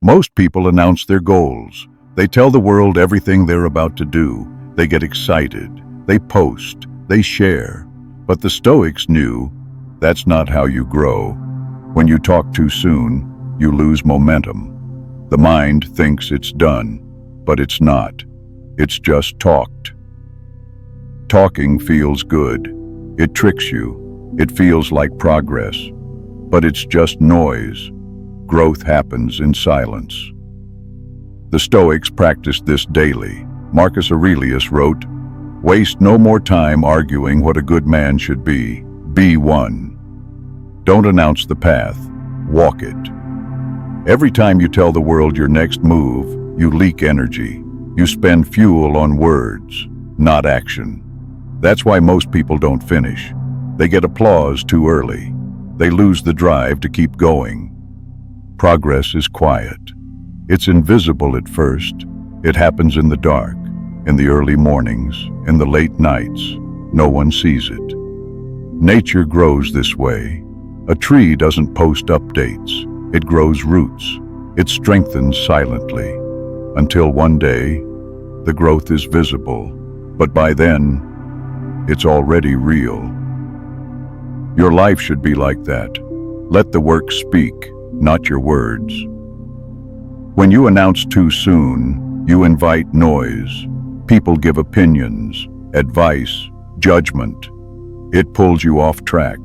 Most people announce their goals. They tell the world everything they're about to do. They get excited. They post. They share. But the Stoics knew that's not how you grow. When you talk too soon, you lose momentum. The mind thinks it's done, but it's not. It's just talked. Talking feels good. It tricks you. It feels like progress. But it's just noise. Growth happens in silence. The Stoics practiced this daily. Marcus Aurelius wrote, "Waste no more time arguing what a good man should be. Be one." Don't announce the path. Walk it. Every time you tell the world your next move, you leak energy. You spend fuel on words, not action. That's why most people don't finish. They get applause too early. They lose the drive to keep going. Progress is quiet. It's invisible at first. It happens in the dark, in the early mornings, in the late nights. No one sees it. Nature grows this way. A tree doesn't post updates. It grows roots. It strengthens silently. Until one day, the growth is visible. But by then, it's already real. Your life should be like that. Let the work speak, not your words. When you announce too soon, you invite noise. People give opinions, advice, judgment. It pulls you off track.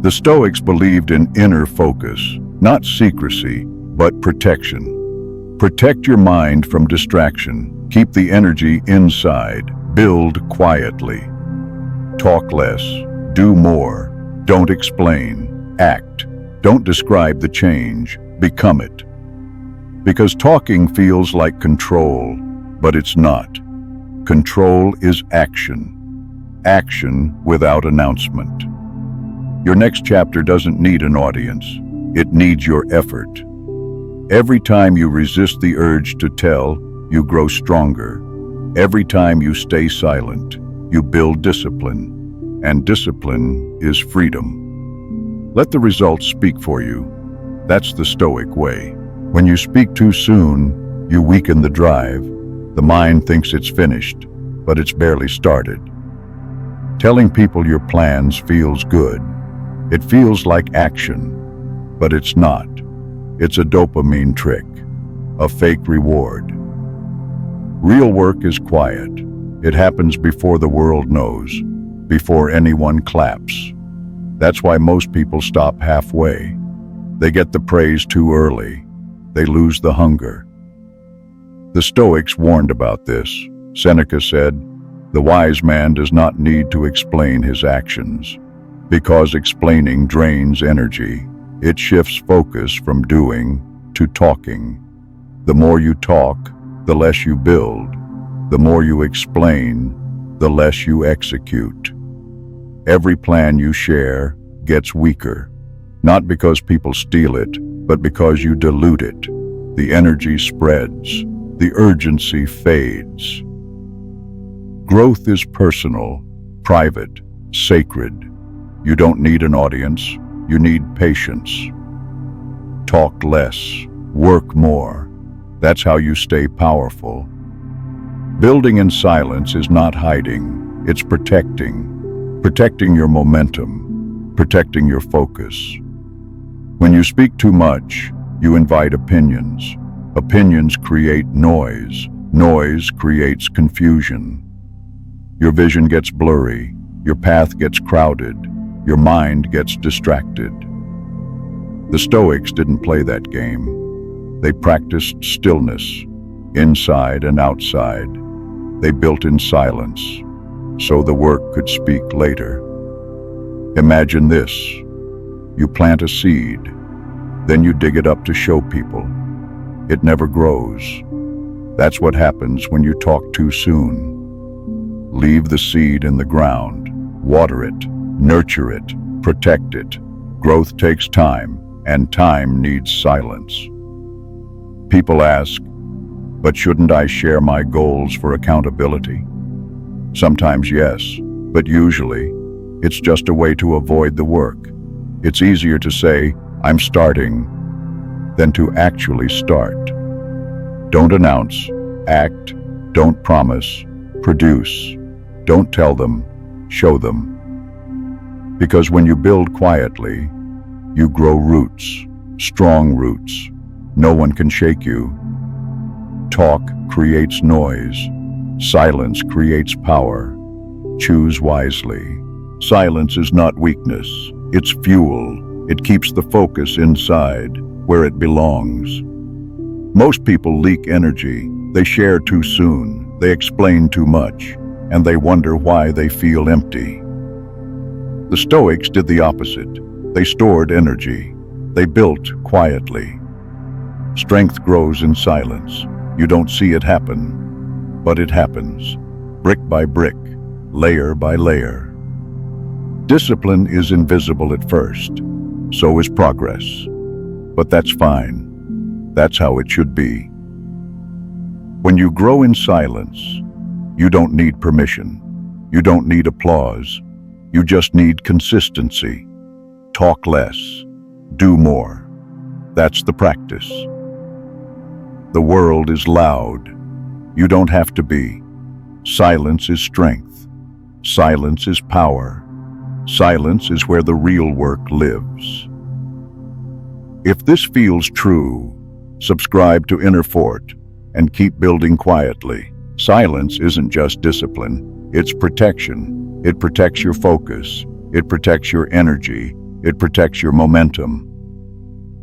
The Stoics believed in inner focus, not secrecy, but protection. Protect your mind from distraction. Keep the energy inside. Build quietly. Talk less. Do more. Don't explain. Act. Don't describe the change. Become it. Because talking feels like control, but it's not. Control is action. Action without announcement. Your next chapter doesn't need an audience. It needs your effort. Every time you resist the urge to tell, you grow stronger. Every time you stay silent, you build discipline. And discipline is freedom. Let the results speak for you. That's the Stoic way. When you speak too soon, you weaken the drive. The mind thinks it's finished, but it's barely started. Telling people your plans feels good. It feels like action, but it's not. It's a dopamine trick, a fake reward. Real work is quiet. It happens before the world knows, before anyone claps. That's why most people stop halfway. They get the praise too early. They lose the hunger. The Stoics warned about this. Seneca said, "The wise man does not need to explain his actions, because explaining drains energy. It shifts focus from doing to talking. The more you talk, the less you build. The more you explain, the less you execute. Every plan you share gets weaker, not because people steal it, but because you dilute it. The energy spreads. The urgency fades. Growth is personal, private, sacred. You don't need an audience. You need patience. Talk less. Work more. That's how you stay powerful. Building in silence is not hiding. It's protecting. Protecting your momentum. Protecting your focus. When you speak too much, you invite opinions. Opinions create noise. Noise creates confusion. Your vision gets blurry. Your path gets crowded. Your mind gets distracted. The Stoics didn't play that game. They practiced stillness, inside and outside. They built in silence, so the work could speak later. Imagine this. You plant a seed, then you dig it up to show people. It never grows. That's what happens when you talk too soon. Leave the seed in the ground, water it, nurture it, protect it. Growth takes time, and time needs silence. People ask, but shouldn't I share my goals for accountability? Sometimes yes, but usually it's just a way to avoid the work. It's easier to say, I'm starting, than to actually start. Don't announce, act, don't promise, produce. Don't tell them, show them. Because when you build quietly, you grow roots, strong roots. No one can shake you. Talk creates noise. Silence creates power. Choose wisely. Silence is not weakness. It's fuel. It keeps the focus inside, where it belongs. Most people leak energy. They share too soon. They explain too much. And they wonder why they feel empty. The Stoics did the opposite. They stored energy. They built quietly. Strength grows in silence. You don't see it happen, but it happens, brick by brick, layer by layer. Discipline is invisible at first, so is progress. But that's fine. That's how it should be. When you grow in silence, you don't need permission. You don't need applause. You just need consistency. Talk less. Do more. That's the practice. The world is loud. You don't have to be. Silence is strength. Silence is power. Silence is where the real work lives. If this feels true, subscribe to Inner Fort and keep building quietly. Silence isn't just discipline, it's protection. It protects your focus. It protects your energy. It protects your momentum.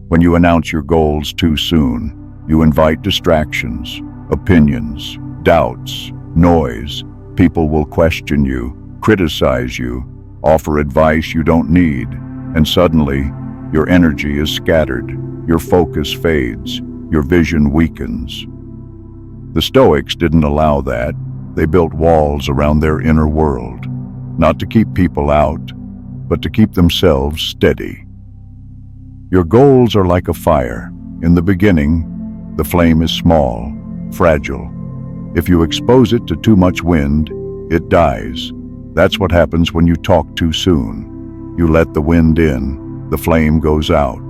When you announce your goals too soon, you invite distractions, opinions, doubts, noise. People will question you, criticize you, offer advice you don't need, and suddenly, your energy is scattered, your focus fades, your vision weakens. The Stoics didn't allow that. They built walls around their inner world, not to keep people out, but to keep themselves steady. Your goals are like a fire. In the beginning, the flame is small, fragile. If you expose it to too much wind, it dies. That's what happens when you talk too soon. You let the wind in, the flame goes out.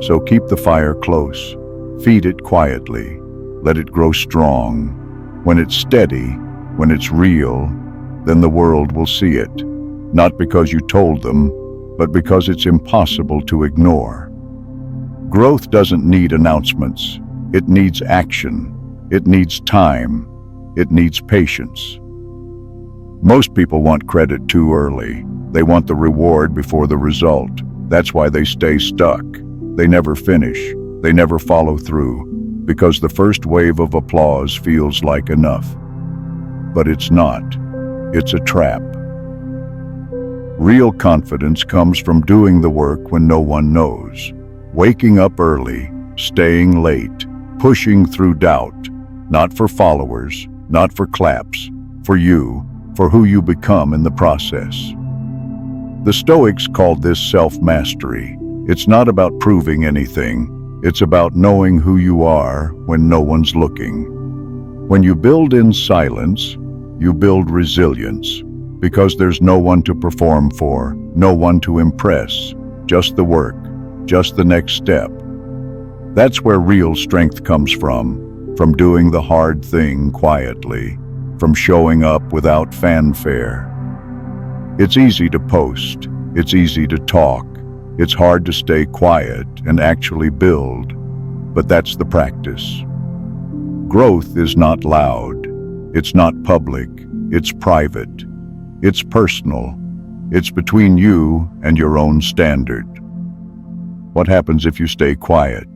So keep the fire close. Feed it quietly. Let it grow strong. When it's steady, when it's real, then the world will see it. Not because you told them, but because it's impossible to ignore. Growth doesn't need announcements. It needs action. It needs time. It needs patience. Most people want credit too early. They want the reward before the result. That's why they stay stuck. They never finish. They never follow through. Because the first wave of applause feels like enough. But it's not. It's a trap. Real confidence comes from doing the work when no one knows. Waking up early, staying late, pushing through doubt. Not for followers, not for claps, for you, for who you become in the process. The Stoics called this self-mastery. It's not about proving anything. It's about knowing who you are when no one's looking. When you build in silence, you build resilience, because there's no one to perform for, no one to impress, just the work, just the next step. That's where real strength comes from doing the hard thing quietly, from showing up without fanfare. It's easy to post, it's easy to talk, it's hard to stay quiet and actually build, but that's the practice. Growth is not loud, it's not public, it's private, it's personal, it's between you and your own standard. What happens if you stay quiet?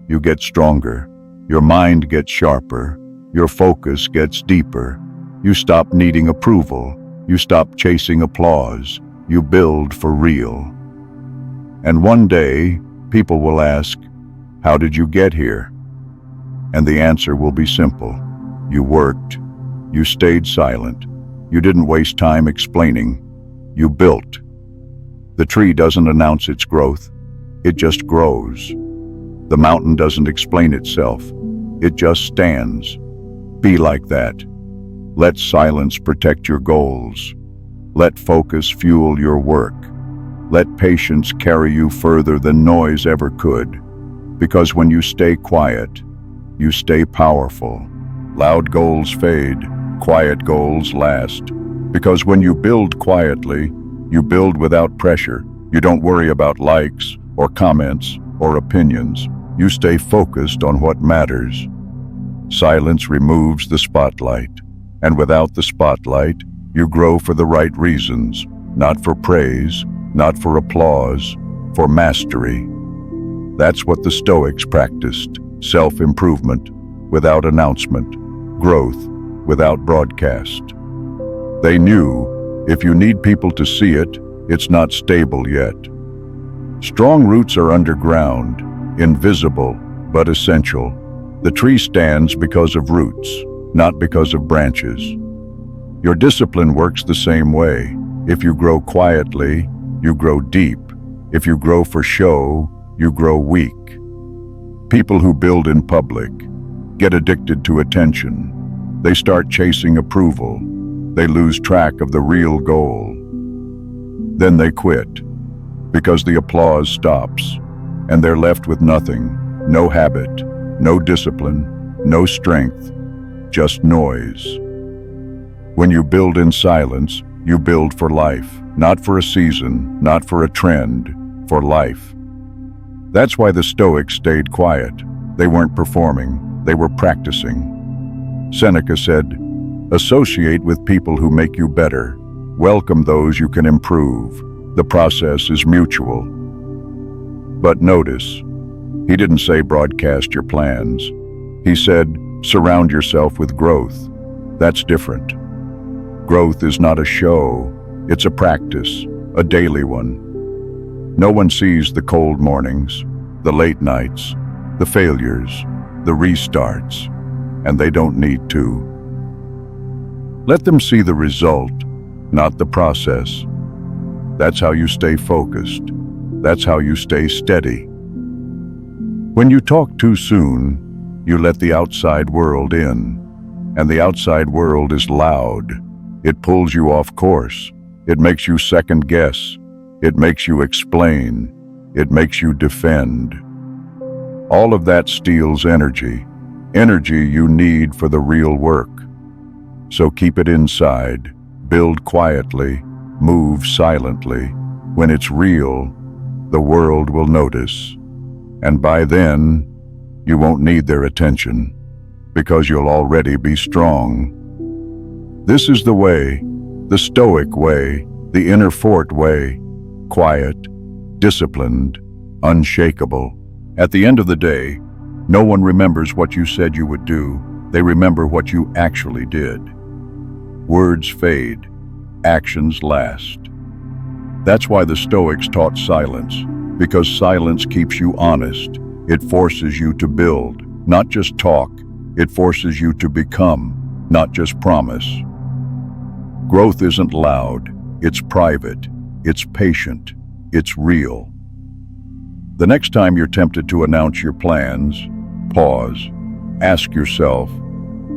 You get stronger, your mind gets sharper, your focus gets deeper, you stop needing approval, you stop chasing applause, you build for real. And one day, people will ask, how did you get here? And the answer will be simple. You worked. You stayed silent. You didn't waste time explaining. You built. The tree doesn't announce its growth. It just grows. The mountain doesn't explain itself. It just stands. Be like that. Let silence protect your goals. Let focus fuel your work. Let patience carry you further than noise ever could. Because when you stay quiet, you stay powerful. Loud goals fade, quiet goals last. Because when you build quietly, you build without pressure. You don't worry about likes or comments or opinions. You stay focused on what matters. Silence removes the spotlight, and without the spotlight, you grow for the right reasons, not for praise, not for applause, for mastery. That's what the Stoics practiced: self-improvement without announcement, growth without broadcast. They knew if you need people to see it, it's not stable yet. Strong roots are underground, invisible but essential. The tree stands because of roots, not because of branches. Your discipline works the same way. If you grow quietly, you grow deep. If you grow for show, you grow weak. People who build in public get addicted to attention. They start chasing approval. They lose track of the real goal. Then they quit, because the applause stops, and they're left with nothing, no habit, no discipline, no strength, just noise. When you build in silence, you build for life, not for a season, not for a trend, for life. That's why the Stoics stayed quiet. They weren't performing, they were practicing. Seneca said, "Associate with people who make you better. Welcome those you can improve. The process is mutual." But notice, he didn't say broadcast your plans. He said, surround yourself with growth. That's different. Growth is not a show, it's a practice, a daily one. No one sees the cold mornings, the late nights, the failures, the restarts, and they don't need to. Let them see the result, not the process. That's how you stay focused. That's how you stay steady. When you talk too soon, you let the outside world in, and the outside world is loud. It pulls you off course. It makes you second guess. It makes you explain. It makes you defend. All of that steals energy you need for the real work. So keep it inside, build quietly, move silently. When it's real, the world will notice. And by then, you won't need their attention, because you'll already be strong. This is the way, the Stoic way, the inner fort way: quiet, disciplined, unshakable. At the end of the day, no one remembers what you said you would do. They remember what you actually did. Words fade, actions last. That's why the Stoics taught silence, because silence keeps you honest. It forces you to build, not just talk. It forces you to become, not just promise. Growth isn't loud, it's private, it's patient, it's real. The next time you're tempted to announce your plans, pause. Ask yourself,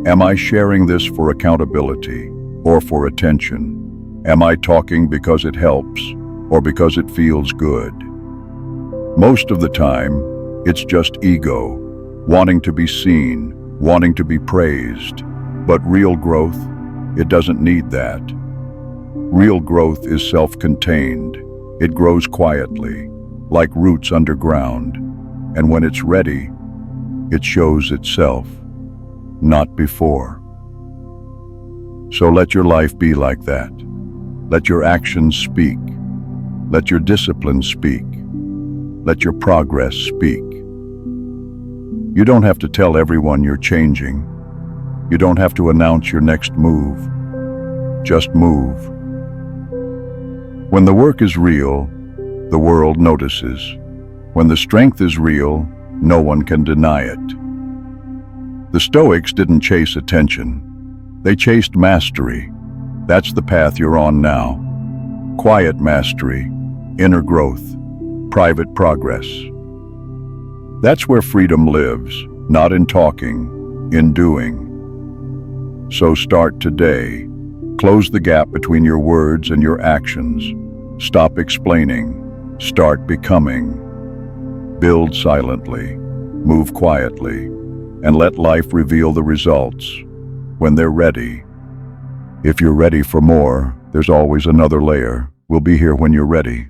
am I sharing this for accountability or for attention? Am I talking because it helps or because it feels good? Most of the time, it's just ego, wanting to be seen, wanting to be praised. But real growth, it doesn't need that. Real growth is self-contained. It grows quietly, like roots underground, and when it's ready, it shows itself, not before. So let your life be like that. Let your actions speak. Let your discipline speak. Let your progress speak. You don't have to tell everyone you're changing. You don't have to announce your next move. Just move. When the work is real, the world notices. When the strength is real, no one can deny it. The Stoics didn't chase attention. They chased mastery. That's the path you're on now. Quiet mastery, inner growth, private progress. That's where freedom lives, not in talking, in doing. So start today. Close the gap between your words and your actions. Stop explaining. Start becoming. Build silently. Move quietly, and let life reveal the results when they're ready. If you're ready for more, there's always another layer. We'll be here when you're ready.